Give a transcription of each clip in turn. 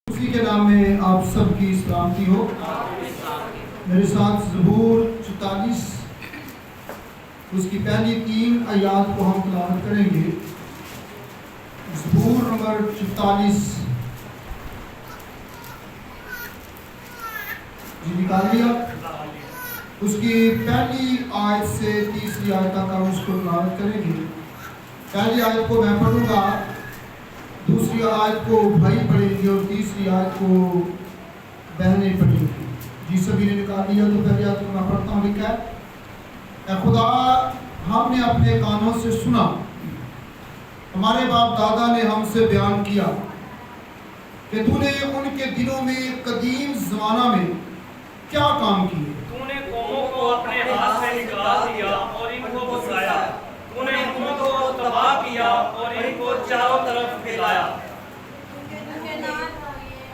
اسی کے نام میں آپ سب کی سلامتی ہو۔ میرے ساتھ زبور 44 اس کی پہلی 3 آیات کو ہم تلاوت کریں گے۔ زبور نمبر 44 جی نکال لیا۔ اس کی پہلی آیت سے تیسری آیت تک ہم اس کو تلاوت کریں گے۔ پہلی آیت کو میں پڑھوں گا، دوسری آیت کو بھائی پڑھیں گے اور تیسری آیت کو بہنیں پڑھیں گی۔ جی سبھی نے نکال لیا تو پہلی آیت کو میں پڑھتا ہوں۔ لکھا ہے، اے خدا ہم نے اپنے کانوں سے سنا، ہمارے باپ دادا نے ہم سے بیان کیا کہ تو نے ان کے دنوں میں قدیم زمانہ میں کیا کام کیے۔ تو نے قوموں کو اپنے ہاتھ سے نکال دیا اور ان کو بسایا، تو نے قوموں کو تباہ کیا اور ان کو چاروں طرف پھیلایا۔ تو کے نام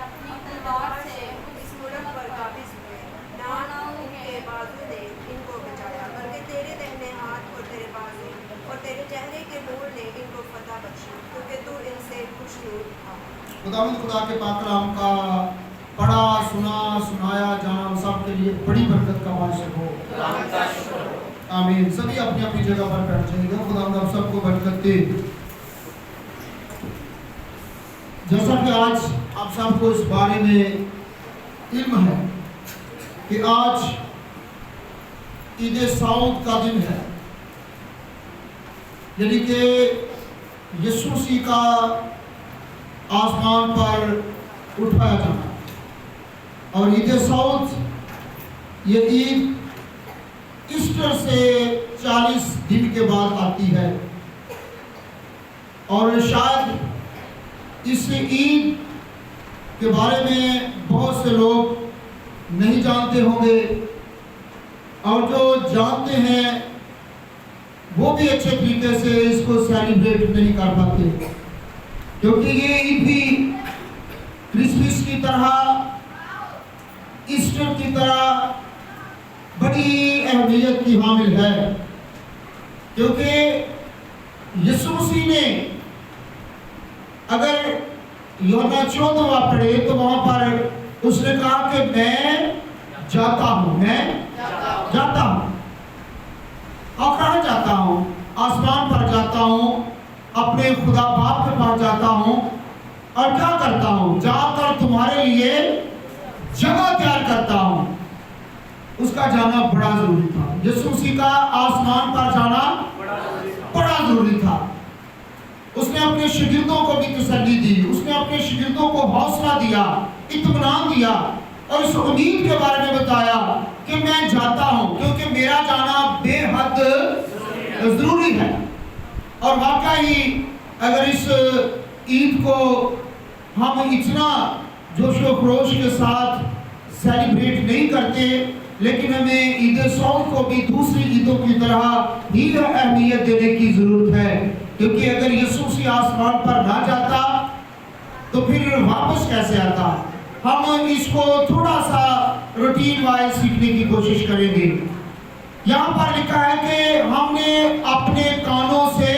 اپنی تلوار سے اس ملک پر قابض ہوئے، داناؤں کے بازو نے ان کو بچایا، بلکہ تیرے دہنے ہاتھ اور تیرے بازو اور تیرے چہرے کے نور نے ان کو فتح بخشی، کیونکہ تو ان سے خوش نور تھا۔ خدا کے پاک کلام کا پڑھا سنا سنایا جانا ہم سب کے لیے بڑی برکت کا باعث ہو۔ آمین۔ سبھی اپنی اپنی جگہ پر بیٹھ جائے گا۔ خدا ہم سب کو برکت دے۔ جیسا کہ آج آپ سب کو اس بارے میں علم ہے کہ آج عید سعود کا دن ہے، یعنی کہ یسوع مسیح کا آسمان پر اٹھایا جانا، اور عید سعود یہ عید ایسٹر سے 40 دن کے بعد آتی ہے، اور شاید اس عید کے بارے میں بہت سے لوگ نہیں جانتے ہوں گے، اور جو جانتے ہیں وہ بھی اچھے طریقے سے اس کو سیلیبریٹ نہیں کر پاتے، کیونکہ یہ عید بھی کرسمس کی طرح ایسٹر کی طرح بڑی اہمیت کی حامل ہے، کیونکہ یسوع مسیح نے اگر یوحنا 14 پڑھے تو وہاں پر اس نے کہا کہ میں جاتا ہوں، میں جاتا ہوں، اور کہاں جاتا ہوں؟ آسمان پر جاتا ہوں، اپنے خدا باپ کے پاس جاتا ہوں، اور کیا کرتا ہوں؟ جا کر تمہارے لیے جگہ تیار کرتا ہوں۔ اس کا جانا بڑا ضروری تھا، یسوع مسیح کا آسمان پر جانا بڑا ضروری تھا۔ اس نے اپنے شاگردوں کو بھی تسلی دی، اس نے اپنے شاگردوں کو حوصلہ دیا، اطمینان دیا، اور اس امید کے بارے میں بتایا کہ میں جاتا ہوں کیونکہ میرا جانا بے حد ضروری ہے۔ اور واقعی اگر اس عید کو ہم اتنا جوش و خروش کے ساتھ سیلیبریٹ نہیں کرتے، لیکن ہمیں عید سعود کو بھی دوسری عیدوں کی طرح ہی اہمیت دینے کی ضرورت ہے، کیونکہ اگر یسوع مسیح آسمان پر نہ جاتا تو پھر واپس کیسے آتا؟ ہم اس کو تھوڑا سا روٹین وائز سیکھنے کی کوشش کریں گے۔ یہاں پر لکھا ہے کہ ہم نے اپنے کانوں سے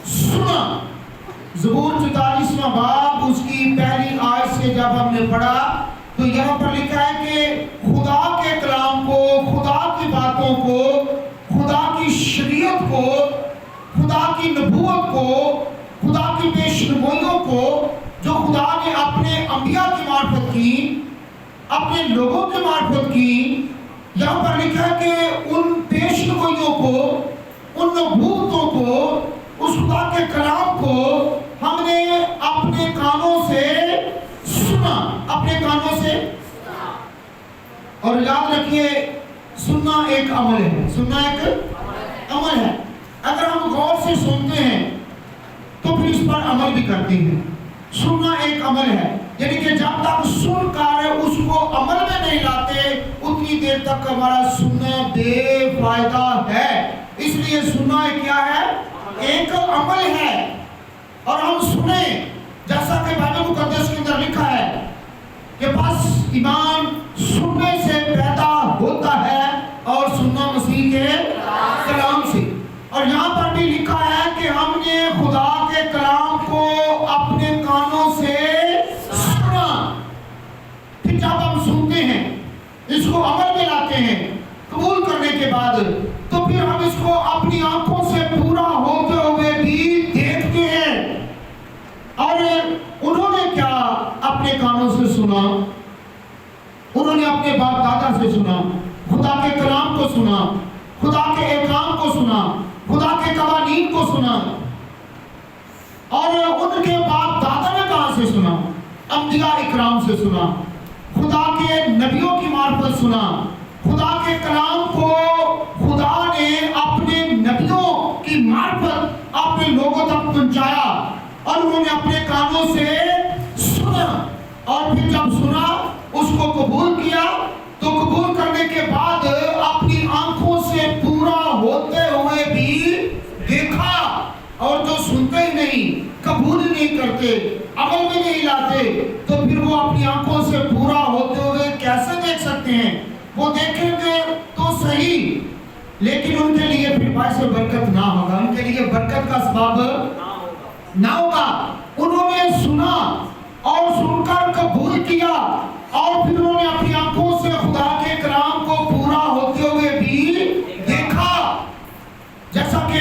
سنا۔ زبور 44واں باب اس کی پہلی آیت سے جب ہم نے پڑھا تو یہاں پر لکھا ہے کہ خدا کے کلام کو، خدا کی باتوں کو، خدا کی شریعت کو، خدا کی نبوت کو، خدا کی پیشگوئیوں کو جو خدا نے اپنے انبیاء کی معرفت کی، اپنے لوگوں کی معرفت کی، یہاں پر لکھا ہے کہ ان پیشگوئیوں کو، ان نبوتوں کو، اس خدا کے کلام کو ہم نے اپنے کانوں سے سنا، اپنے کانوں سے۔ اور یاد رکھیے سننا ایک عمل ہے، سننا ایک عمل ہے۔ اگر ہم غور سے سنتے ہیں تو پھر اس پر عمل بھی کرتے ہیں۔ سننا ایک عمل ہے، یعنی کہ جب تک سن کر اس کو عمل میں نہیں لاتے اتنی دیر تک ہمارا سننا بے فائدہ ہے۔ اس لیے سننا کیا ہے؟ ایک عمل ہے۔ اور ہم سنیں جیسا کہ بائبل مقدس کے اندر لکھا ہے کہ بس ایمان سننے سے پیدا ہوتا ہے، اور سننا مسیح کے کلام سے۔ اور یہاں پر بھی لکھا ہے کہ ہم نے خدا کے کلام کو اپنے کانوں سے سنا، को अमल में लाते हैं कबूल करने के बाद, तो फिर हम इसको अपनी आंखों से पूरा होते हुए भी देखते हैं। और उन्होंने क्या अपने कानों से सुना, उन्होंने अपने बाप दादा से सुना, खुदा के कलाम को सुना, खुदा के एहकाम को सुना, खुदा के कवानीन को सुना। और उनके बाप दादा ने कहां से सुना? अंबिया इकराम से सुना, खुदा के नबियों की मार्फत सुना। खुदा के कलाम को खुदा ने अपने नबियों की मार्फत अपने लोगों तक पहुंचाया और उन्होंने अपने कानों से सुना। और फिर जब सुना उसको कबूल किया, तो कबूल करने के बाद अपनी आंखों से पूरा होते हुए भी देखा। और जो सुनते ही नहीं, कबूल नहीं करते, अमल में नहीं लाते, तो फिर वो अपनी आंखों से पूरा होते हुए कैसे देख सकते हैं? वो देखेंगे तो सही, लेकिन उनके लिए फिर बायस बरकत ना होगा, उनके लिए बरकत का सबब ना होगा। उन्होंने सुना और सुनकर कबूल किया और फिर उन्होंने अपनी आंखों से खुदा के कलाम को पूरा होते हुए भी देखा। जैसा कि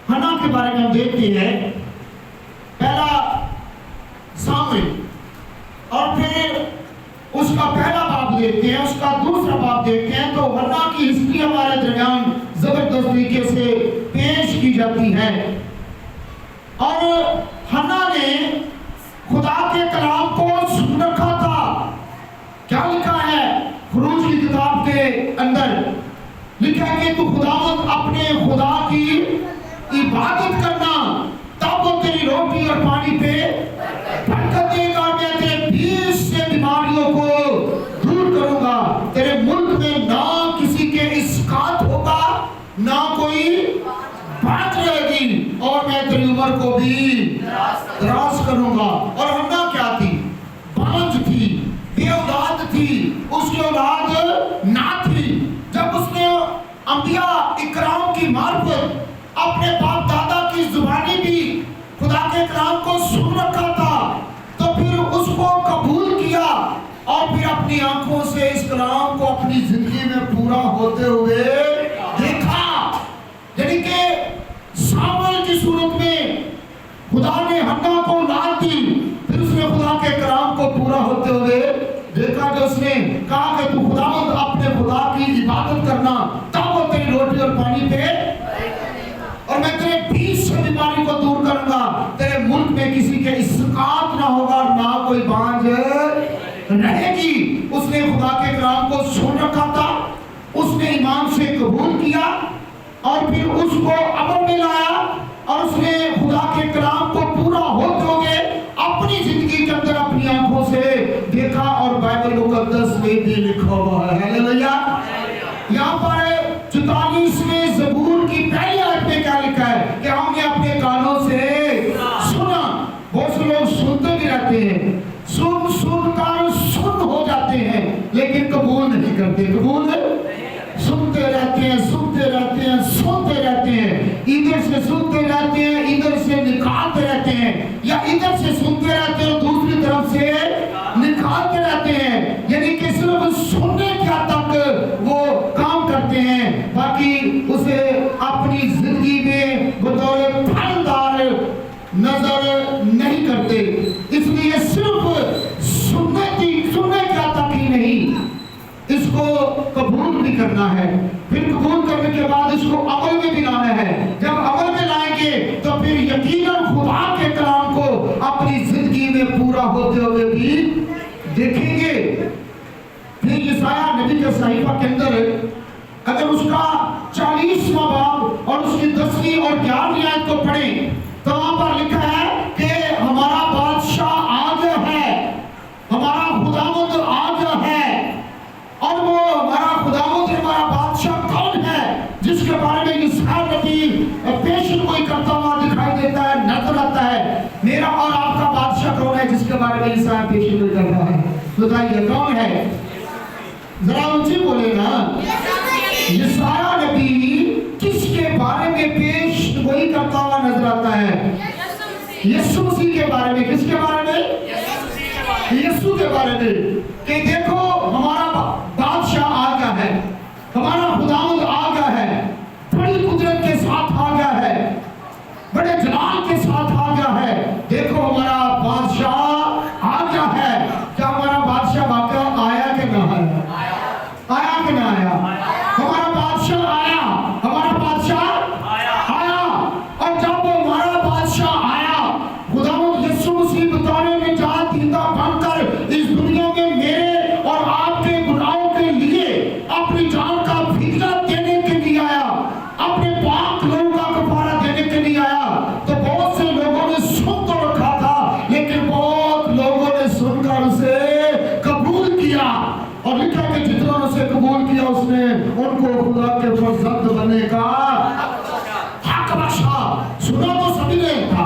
हन्ना के बारे में हम देखते हैं, पहला सामुएल और फिर उसका पहला बाब देखते हैं, उसका दूसरा बाब देखते हैं, तो हन्ना की हिस्ट्री हमारे दरमियान जबरदस्त तरीके से पेश की जाती है। और हन्ना ने खुदा के कलाम को सुन रखा था। क्या लिखा है खुरूज की किताब के अंदर? लिखा है कि तू खुदावंद अपने खुदा की इबादत करना, तब वो तेरी रोटी और पानी पे बरकत देगा। मैं तेरे 20 से बीमारियों को दूर करूंगा। तेरे मुल्क में ना किसी के इसकात होगा, ना कोई बात रहेगी, और मैं तेरी उम्र को भी दराज करूंगा। और हन्ना क्या थी? बांझ थी, बेऔलाद थी, उसकी औलाद ना थी। जब उसने अंबिया इकराम की मार्फत अपने बाप दादा की जुबानी भी खुदा के कलाम को सुन रखा था, तो फिर उसको कबूल किया और फिर अपनी आंखों से इस कलाम को अपनी जिंदगी में पूरा होते हुए देखा। यानी कि सामुएल की सूरत में खुदा ने हन्ना को औलाद दी, फिर उसने खुदा के कलाम को पूरा होते हुए देखा। कि उसने कहा कि तू खुदावंद अपने खुदा की इबादत करना, तब वो तेरी रोटी और पानी पे, और मैं तेरे 20 से बीमारी को दूर करूंगा। तेरे मुल्क में किसी के इसकात ना होगा, ना कोई बांझ रहेगी। उसने खुदा के कलाम को सुन रखा था, उसने ईमान से कबूल किया और फिर उसको अमल में लाया और उसने खुदा के कलाम को पूरा होते हुए अपनी जिंदगी के अंदर अपनी आंखों से देखा। और बाइबल मुकद्दस में भी लिखा हुआ है, हालेलुया। यहाँ पर 44वें ज़बूर की पहली आयत में क्या लिखा है कि हमने अपने कानों से सुना। बहुत से लोग सुनते भी रहते हैं, सुन कर सुन हो जाते हैं, लेकिन कबूल नहीं करते। कबूल सुनते रहते हैं, सुनते रहते हैं, सुनते रहते हैं, इधर से सुनते रहते हैं, इधर से निकालते रहते हैं, या इधर से सुनते रहते हैं और दूसरी तरफ से निकालते रहते हैं। यानी कि सिर्फ सुनने के हद तक वो काम करते हैं, बाकी उसे अपनी जिंदगी में बतौर फलदार नजर नहीं करते। इसलिए सिर्फ सुनने के हद तक ही नहीं, इसको कबूल भी करना है। फिर कबूल करने के बाद इसको अमल में भी लाना है। जब अमल में लाएंगे तो फिर यकीनन खुदा के कलाम को अपनी जिंदगी में पूरा होते हुए भी देखेंगे। फिर यशायाह नबी के सहीफा के अंदर अगर उसका 40वां बाब और उसकी 10वीं और 11वीं आयत को पढ़ें, तो वहां पर लिखा है कि हमारा बादशाह आज है, हमारा खुदावंद आज है। और वो हमारा खुदावंद हमारा बादशाह कौन है, जिसके बारे में यशायाह नबी पेशन कोई करता हुआ दिखाई देता है, नजर आता है। मेरा और आपका बादशाह कौन है जिसके बारे में यशायाह पेशन कोई कर रहा है? बताइए कौन है? जरा ऊंची बोले ना। यशायाह नबी किसके बारे में पेश कोई करता हुआ नजर आता है? यीशु मसीह के बारे में। किसके बारे में? यीशु के बारे में। कि देखो और लिखा कि जितना उसे कबूल किया उसने उनको खुदा के फर्जंद बनने का हक बख्शा। सुना तो सभी ने था,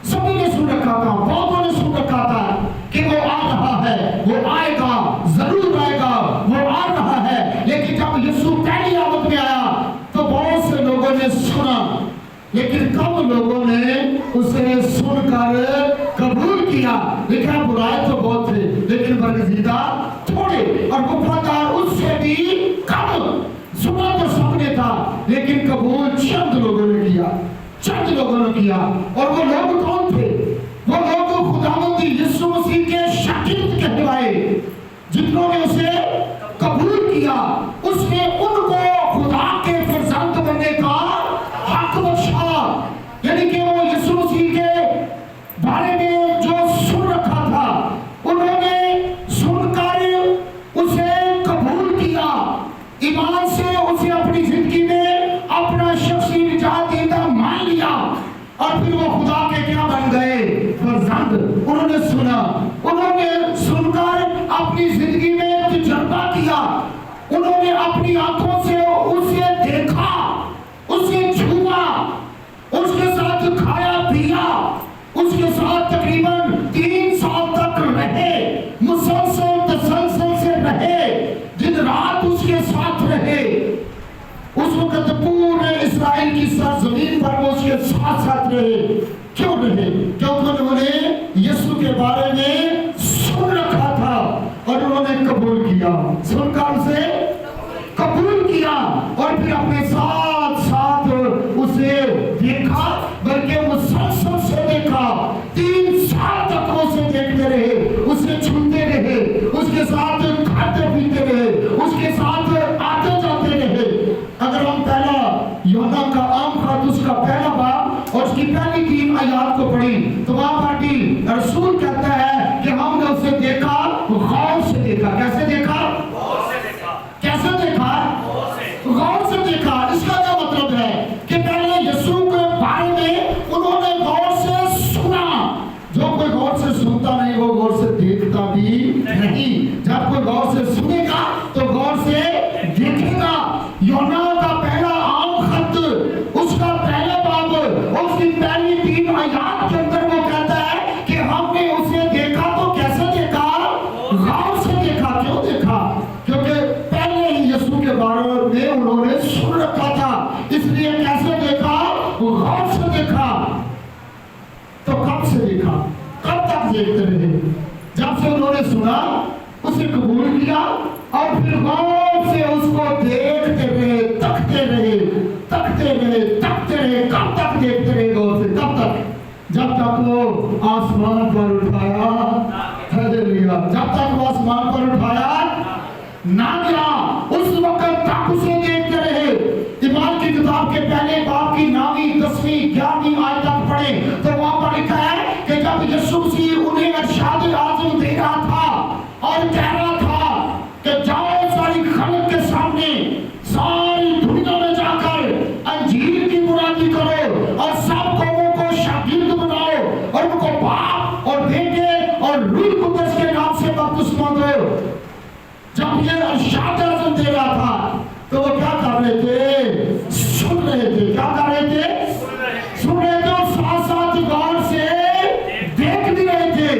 सभी ने सुन रखा था, बहुतों ने सुन रखा था कि वो आ रहा है, वो आएगा, जरूर आएगा, वो आ रहा है। लेकिन जब यीशु पहली आमद में आया तो बहुत से लोगों ने सुना, लेकिन कम लोगों ने उसे सुनकर कबूल किया। लिखा बुराई तो बहुत थे लेकिन बरगजीदा थोड़े, और वफादार उससे भी कम। सुना तो सबने था लेकिन कबूल चंद लोगों ने किया, चंद लोगों ने किया। और वो लोग कौन थे? वो लोग खुदावंद यीशु मसीह के शागिर्द कहलाए, जिन्हों ने उसे कबूल किया। उसने उनको खुदा के फर्जंद बनने का हक बख्शा। यानी कि वो यीशु मसीह के बारे में जो सुन रखा था, उन्होंने सुनकर उसे कबूल किया, ईमान से उसे अपनी जिंदगी में अपना शख्सी निजात देता मान लिया, और फिर वो खुदा के क्या बन गए? फर्जंद। उन्होंने सुना, उन्होंने सुनकर अपनी जिंदगी में तजुर्बा किया, उन्होंने अपनी आंखों से उसे देखा, उसे छुआ, उसके साथ खाया पिया, उसके साथ तकरीबन 3 साल तक रहे, मुसलसल तसलसल से रहे, दिन रात उसके साथ रहे। उस वक्त पूरे इस्राएल की सरजमीन पर वो उसके साथ साथ रहे। क्यों रहे? क्योंकि उन्होंने यीशु के बारे में सुन रखा था और उन्होंने कबूल किया, सुनकर उसे कबूल किया, और फिर अपने साथ साथ उसे देखा, बल्कि मुसलसल से देखा। 3 साल तक वो उसे देखते रहे, उसे छूते रहे, उसके साथ खाते पीते रहे, उसके साथ आते जाते रहे। अगर हम पहला यूहन्ना का आम खत उसका पहला बाब और उसकी पहली 3 आयत को पढ़ी तो वहां पर भी रसूल कहता है कि हमने उसे देखा, गौर से देखा। कैसे देखा? गौर से देखा। कैसे देखा? गौर से देखा। इसका क्या मतलब है कि पहले यीशु के बारे में उन्होंने गौर से सुना। जो कोई गौर से सुनता नहीं वो गौर से देखता भी नहीं। जब कोई गौर से सुनेगा तो गौर से देखेगा। यूहन्ना का पहला आम खत उसका पहला बाब उसकी पहली 3 आयत के अंदर वो कहता है कि हमने उसे देखा। तो कैसे देखा? गौर से देखा। क्यों देखा? क्योंकि पहले ही यीशु के बारे में उन्होंने सुन रखा था, इसलिए कैसे देखा? गौर से देखा। तो कब से देखा? कब तक देखते रहे? जब से उन्होंने सुना, उसे कबूल किया, और फिर गौर से उसको देखते रहे, तकते रहे, तकते रहे, तकते रहे। कब तक देखते रहे गौर से? कब तक? जब तक वो आसमान पर उठाया, हालेलुया, जब तक वो आसमान पर उठाया ना गया, उस वक्त तक उसे देखते रहे। ईमान की किताब के पहले बाब की 9वीं, 10वीं, 11वीं आयत तक पढ़े तो वहां पर लिखा है कि जब यीशु मसीह उन्हें इरशाद आज़म दे रहा था और कह रहा था कि जाओ सारी खल्क के सामने, सारी दुनिया में जाकर अंजीर की मुरादी करो और सब कौमों को शागिर्द बनाओ और उनको बाप और बेटे और रूह कुद्दस के नाम से बपतिस्मा दो। जब ये इरशाद आज़म दे रहा था तो वो क्या कर रहे थे? सुन रहे थे। क्या कर रहे थे? सुन रहे थे, और साथ साथ गौर से देख भी रहे थे।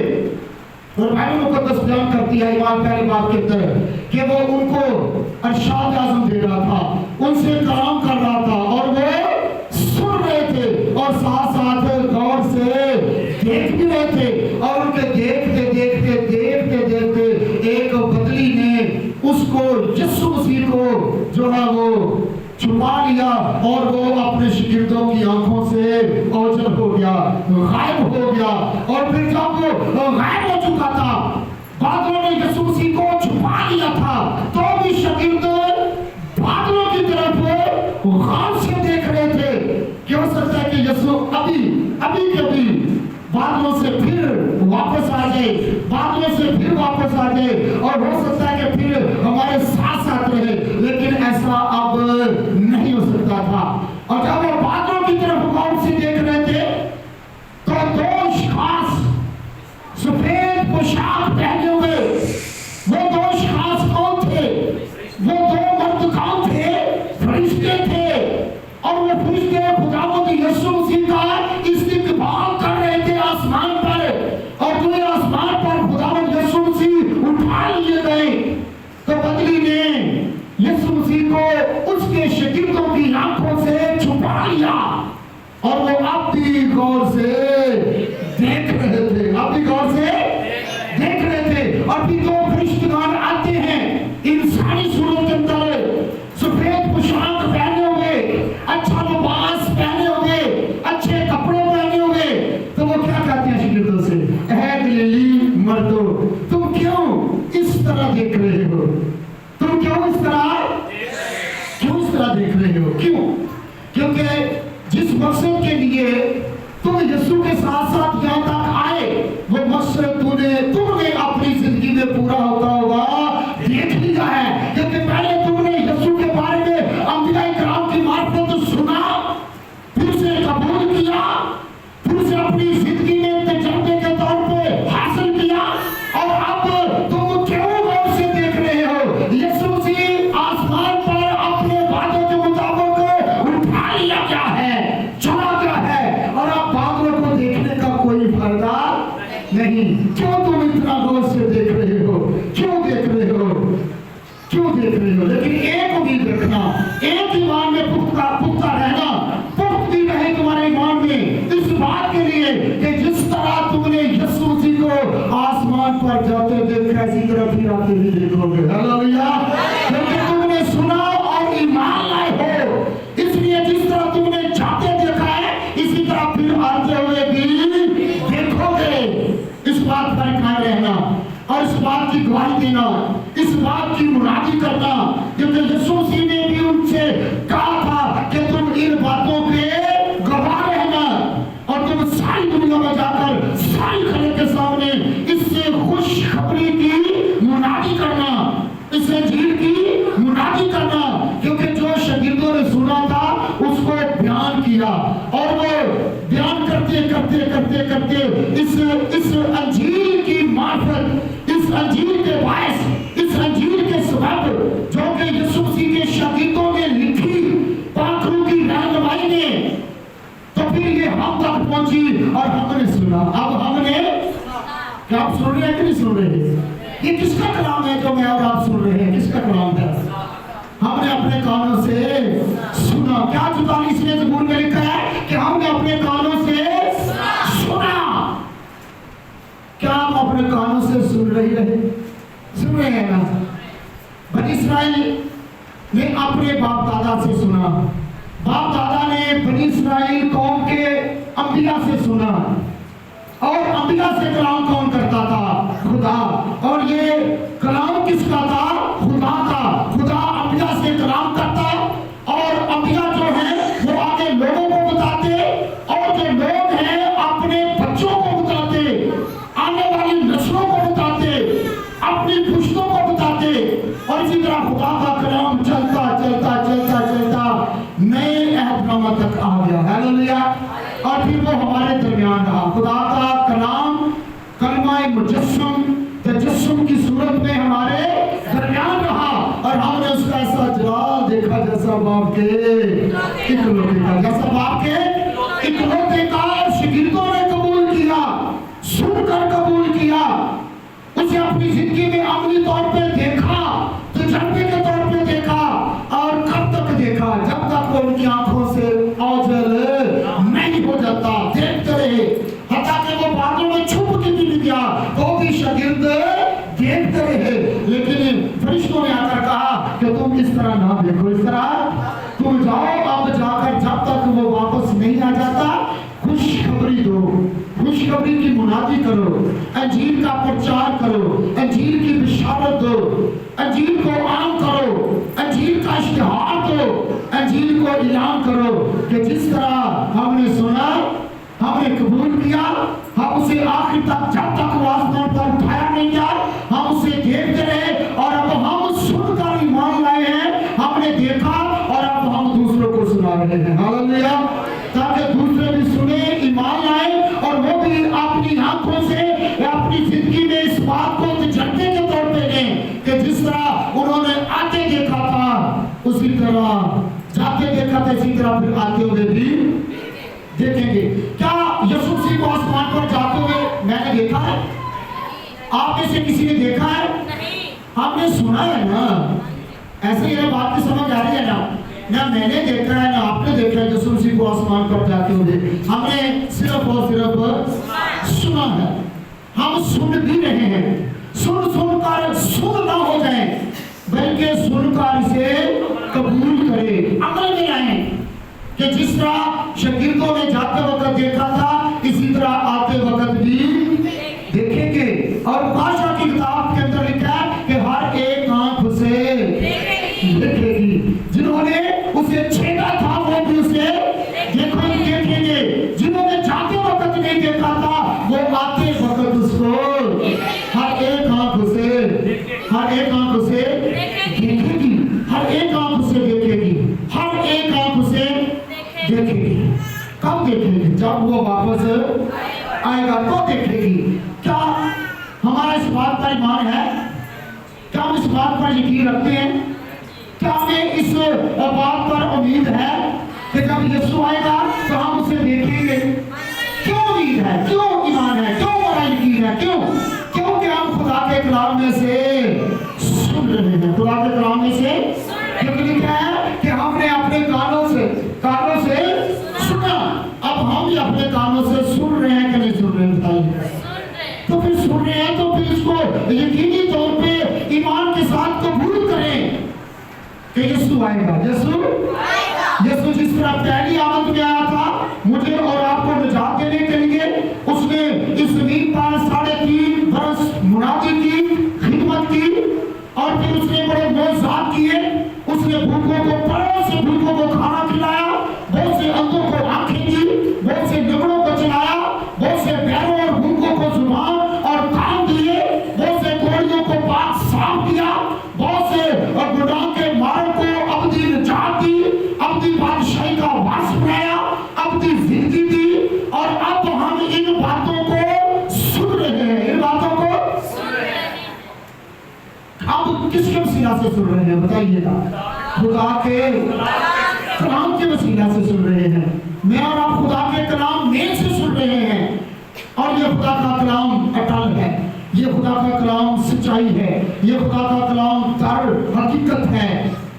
और बाइबल मुकद्दस बयान करती है ईमान पहली बात के अंदर कि वो उनको इरशाद आज़म दे रहा था, उनसे कलाम कर रहा था, और वो सुन रहे थे और साथ साथ गौर से देख भी रहे थे। और उनके देखते देखते देखते देखते एक बदली ने उसको, यीशु मसीह को जो है वो छुपा लिया, और वो अपने शागिर्दों की आंखों से ओझल हो गया, गायब हो गया। और फिर जब वो गायब हो चुका था, बादलों ने यीशु मसीह को छुपा लिया था, तो भी शागिर्द बादलों की तरफ गौर से देख रहे थे कि हो सकता है कि यीशु अभी कभी बादलों से फिर वापस आ जाए, बादलों से फिर वापस आ जाए, और हो सकता है कि फिर हमारे साथ साथ रहे। लेकिन ऐसा अब नहीं हो सकता था। और जब वो बादलों की तरफ गौर से देख रहे थे तो 2 शख्स सफेद पोशाक पहने हुए, वो 2 शख्स देख रहे हो? तुम क्यों इस तरह देख रहे हो? क्यों? क्योंकि जिस मकसद के लिए तुम यीशु के साथ साथ यहाँ तक आए, वो मकसद तुमने अपनी जिंदगी में पूरा होता हुआ देख लिया है। क्योंकि पहले तुमने यीशु के बारे में अंबिया किराम की मार्फत सुना, फिर उसे कबूल किया, फिर उसे अपनी जिंदगी में तजर्बे के तौर पे हासिल किया, और अब तुम क्यों गौर से देख रहे हो? यीशु मसीह आसमान पर अपने वादे के मुताबिक उठा लिया क्या है, चुना क्या है, और अब बादलों को देखने का कोई फायदा नहीं। क्यों तुम इतना गौर से देख रहे हो? क्यों देख रहे हो? क्यों देख रहे हो? लेकिन एक उम्मीद रखना, एक ईमान में पुख्ता रहना, पुख्त भी रहे तुम्हारे ईमान में, इस बात के लिए कि जिस तरह तुमने यीशु मसीह को आसमान पर जाते देखा, इसी तरह फिर आते भी देखोगे। हालेलुया! क्योंकि तुमने सुना और ईमान लाए हो, इसलिए जिस तरह तुमने जाते देखा है, इसी तरह फिर आते हुए भी देखोगे। इस बात पर कायम रहना और इस बात की गवाही देना, इस बात की मुनादी करना, क्योंकि यीशु मसीह ने भी उनसे कहा था कि तुम इन बातों के गवाह रहना, और तुम सारी दुनिया में जाकर सारी खले के सामने इससे खुशखबरी की मुनादी करना, इस इंजील की मुनादी करना। क्योंकि जो शागिर्दों ने सुना था उसको बयान किया, और वो बयान करते करते करते करते इस अंजील की मार्फत, इस अंजील के बायस, इस अंजील के सबब जो कि यीशु मसीह के शागिर्दों ने लिखी पाखरू की रहनुमाई ने, तो फिर ये हम तक पहुंची और हमने सुना। अब हमने क्या आप सुन रहे हैं कि नहीं सुन रहे हैं? ये किसका कलाम है जो मैं और आप सुन रहे हैं? किसका कलाम है? हमने अपने कानों से सुना। क्या 44वें ज़बूर में लिखा है कि हमने अपने कानों से सुना? क्या हम अपने कानों से सुन रहे हैं ना? बनी इस्राएल ने अपने बाप दादा से सुना, बाप दादा ने बनी इस्राएल कौम के अंबिया से सुना, और अंबिया से कलाम कौन करता था? खुदा। और ये कलाम किसका था? खुदा का। खुदा अंबिया से कलाम करता, और अंबिया जो है वो आगे लोगों को बताते, और जो लोग हैं अपने बच्चों को बताते, आने वाली नस्लों को बताते, अपनी पुश्तों को बताते, और इसी तरह खुदा का कलाम चलता चलता चलता चलता नए अहदनामा तक आ गया। हालेलुया! और फिर वो हमारे दरमियान रहा। खुदा का कलाम कलमाए मुजस्सम, तजस्सुम की सूरत में हमारे दरमियान रहा, और हमने उसका ऐसा जलाल देखा जैसा बाप के इकलौते का, जैसा बाप के इकलौते का। शागिर्दों ने कबूल किया, सुनकर कबूल किया, उसे अपनी जिंदगी में अमली तौर पे देखा, तजर्बे के तौर पे देखा, और कब तक देखा? जब तक वो उनकी आंखों से ओझल नहीं हो जाता, देखते रहे। हत्ता कि वो बादलों में छुप के भी गया तो भी शागिर्द देखते रहे। लेकिन फरिश्तों ने आकर कहा कि तुम इस तरह ना देखो, इस तरह तुम जाओ, अब जाकर जब तक वो वापस नहीं आ जाता खुशखबरी दो, खुशखबरी की मुनादी करो, अंजील का प्रचार करो, अंजील की बिशारत दो, अंजील को आम करो, अंजील का इश्तिहार दो, अंजील को ऐलान करो कि जिस तरह हमने सुना, हमने कबूल किया, हम उसे आखिर तक, जब तक वो आसमान पर उठाया नहीं गया, हम उसे देखते रहे, और अब हम सुनकर ईमान लाए हैं, हमने देखा, और अब हम दूसरों को सुना रहे हैं। हालेलुया! ताकि दूसरे भी सुने, ईमान लाए, और वो भी अपनी आंखों से अपनी जिंदगी में इस बात को तजर्बे के तौर पे लें कि जिस तरह उन्होंने आते देखा था, उसी तरह जाते देखा था, इसी तरह फिर आते हुए भी देखेंगे। क्या यीशु मसीह को आसमान पर जाते हुए मैंने देखा है? आप में से किसी ने देखा है? आपने सुना है ना? ऐसे ही बात की समझ आ रही है ना मैंने देखा है ना आपने देखा है यीशु मसीह को आसमान पर जाते हुए। हमने सिर्फ और सिर्फ सुना है, हम सुन भी रहे हैं। सुनकर सुन ना हो जाए, बल्कि सुनकर इसे कबूल करें, अमल में लाएं। कि जिस तरह शागिर्दों ने जाते वक्त देखा था, इसी तरह आते वक्त भी देखेंगे। और भाषा की किताब के अंदर लिखा है कि हर तब वो वापस आएगा तो देखेगी। क्या हमारा इस बात पर ईमान है? क्या हम इस बात पर यकीन रखते हैं? क्या हमें इस बात पर उम्मीद है कि जब यीशु आएगा तो हम उसे देखेंगे? क्यों उम्मीद है, क्यों ईमान है, क्यों हमारा यकीन है? क्यों? क्योंकि हम खुदा के कलाम में से सुन रहे हैं। खुदा के कलाम में से क्योंकि लिखा है कि हमने अपने कानों से सुना। अब हम भी अपने कानों से सुन रहे हैं कि नहीं सुन रहे हैं? बताइए। तो फिर सुन रहे हैं तो फिर इसको यकीनी तौर पे ईमान के साथ कबूल करें कि यीशु आएगा। यीशु जिस तरह पहली आमद में आया था मुझे और आपको निजात देने के लिए, उसने इस जमीन पर 3.5 बरस मुनादी की, खिदमत की और फिर उसने बड़े मौजूद किए। उसने भूखों को, बड़ों से भूखों को खाना खिलाया, बहुत से अंधों को आंखें दी, बहुत से नगरों को चलाया, बहुत से बैरों और भूखों को जुबान और कान दिए, बहुत से कोड़ियों को पाक साफ किया, बहुत से गुनाह के मारों को अब्दी निजात दी, अब्दी बादशाही का वारिस बनाया, अब्दी जिंदगी दी। और अब हम इन बातों को सुन रहे हैं, इन बातों को सुन रहे हैं। अब किसके वसीला से सुन रहे हैं? बताइएगा। खुदा के कलाम के वसीला से सुन रहे हैं। मैं और आप खुदा के कलाम में से सुन रहे हैं और ये खुदा का कलाम अटल है, ये खुदा का कलाम सच्चाई है, ये खुदा का कलाम दर हकीकत है।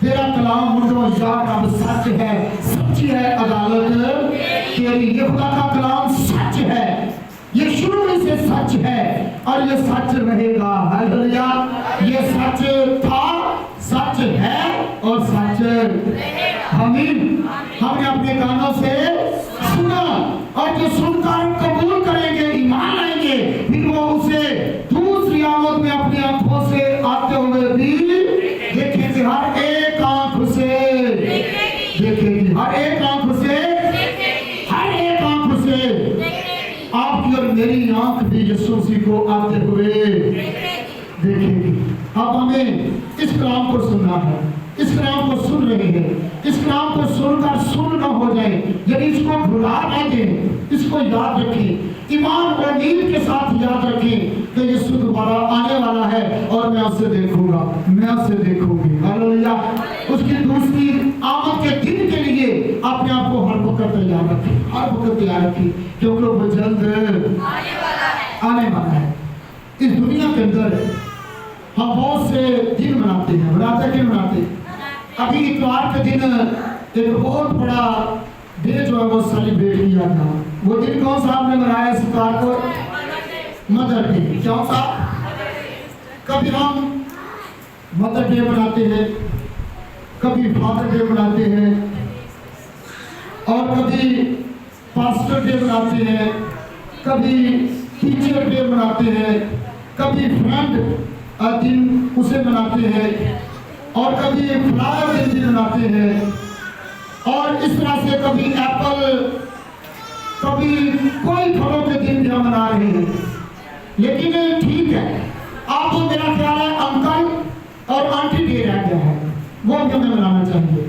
तेरा कलाम मुर्दों यार अब सच है, सच्ची है अदालत तेरी। ये खुदा का कलाम सच है, ये शुरू में से सच है और ये सच रहेगा। हालेलुया। ये सच था, सच है और सच रहेगा। आमीन। हमने अपने कानों से सुना और जो सुनकर कबूल करेंगे, ईमान लाएंगे, फिर वो उसे दूसरी आमद में अपनी आंखों से आते हुए भी देखेंगे। हर एक आंख से देखेगी, हर एक आंख से, हर एक आंख से। आपकी और मेरी आंख भी यीशु मसीह को आते हुए देखेगी। अब हमें इस कलाम को सुनना है, इस कलाम को सुन रहे हैं, इस कलाम को सुनकर सुन न हो जाए, यदि इसको भुला न दें, इसको याद रखें, ईमान और उम्मीद के साथ याद रखें कि यीशु दोबारा आने वाला है और मैं उसे देखूंगा, मैं उसे देखूंगी। हालेलुया। उसकी दूसरी आमद के दिन के लिए अपने आप को हर वक्त तैयार रखें, हर वक्त तैयार रखें, क्योंकि वो जल्द आने वाला है। इस दुनिया के अंदर हम बहुत से दिन मनाते हैं, क्यों मनाते हैं? अभी इतवार के दिन एक बहुत बड़ा डे जो है वो सेलिब्रेट किया था। वो दिन कौन सा आपने मनाया इस इतवार को? Mother day. क्यों सा? कभी हम मदर डे मनाते हैं, कभी फादर डे मनाते हैं और कभी पास्टर डे मनाते हैं, कभी टीचर डे मनाते हैं, कभी फ्रेंड दिन उसे मनाते हैं और कभी फ्लावर डे भी मनाते हैं और इस तरह से कभी एप्पल, कभी कोई फलों के दिन भी हम मना रहे हैं। लेकिन ठीक है, आपको मेरा ख्याल है अंकल और आंटी डे रह गया है, वो भी हमें मनाना चाहिए।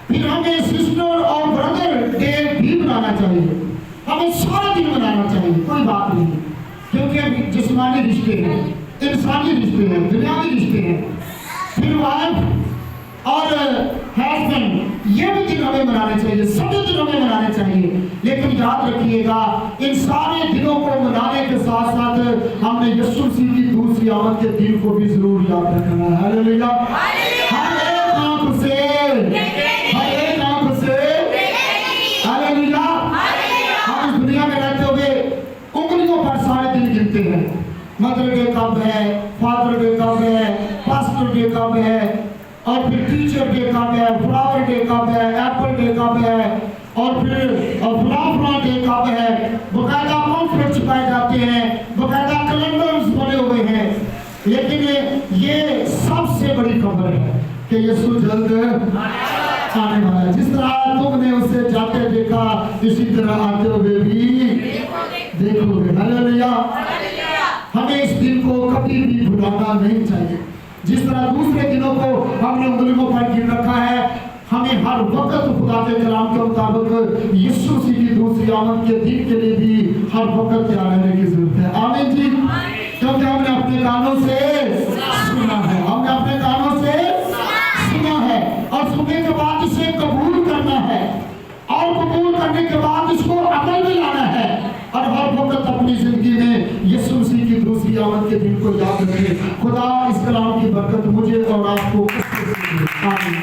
फिर हमें सिस्टर और ब्रदर डे भी मनाना चाहिए। हमें सारा दिन मनाना चाहिए, कोई बात नहीं, क्योंकि अभी जिस्मानी रिश्ते हैं, इंसानी रिश्ते हैं, दुनियावी रिश्ते हैं। फिर वाइफ और हस्बैंड, ये भी दिन हमें मनाने चाहिए, सभी दिन हमें मनाने चाहिए। लेकिन याद रखिएगा, इन सारे दिनों को मनाने के साथ साथ हमने यीशु मसीह की दूसरी आमद के दिन को भी जरूर याद रखना है। हालेलुया। हर एक आंख से, हर एक आंख से, हालेलुया। हम इस दुनिया में रहते हुए उंगलियों पर सारे दिन गिनते हैं। मदर डे कब है, फादर डे कब है, पास्टर डे कब है, और फिर टीचर डे कब है, फ्लावर डे कब है, एप्पल डे कब है, और फिर फ्लावर डे कब है। बकायदा पॉम्फलेट छपाए जाते हैं, बकायदा कैलेंडर्स बने हुए हैं। लेकिन ये सबसे बड़ी खबर है कि यीशु जल्द आने वाला है। जिस तरह तुमने उसे जाते देखा, इसी तरह आते हुए भी देखोगे। हालेलुया। हमें इस दिन को कभी भी भुलाना नहीं चाहिए। जिस तरह दूसरे दिनों को हमने उंगलियों पर गिन रखा है, हमें हर वक्त खुदा के कलाम के मुताबिक यीशु मसीह की दूसरी आमद के दिन के लिए भी हर वक्त तैयार रहने की जरूरत है। आमीन जी। क्योंकि हमने अपने कानों से सुना है, हमने अपने कानों से सुना है, और सुनने के बाद इसे कबूल करना है, और कबूल करने के बाद इसको अमल में लाना है, और हर वक्त अपनी जिंदगी में यीशु मसीह की दूसरी आमद के दिन को याद रखें। खुदा इस कलाम की बरकत मुझे और आपको आमीन।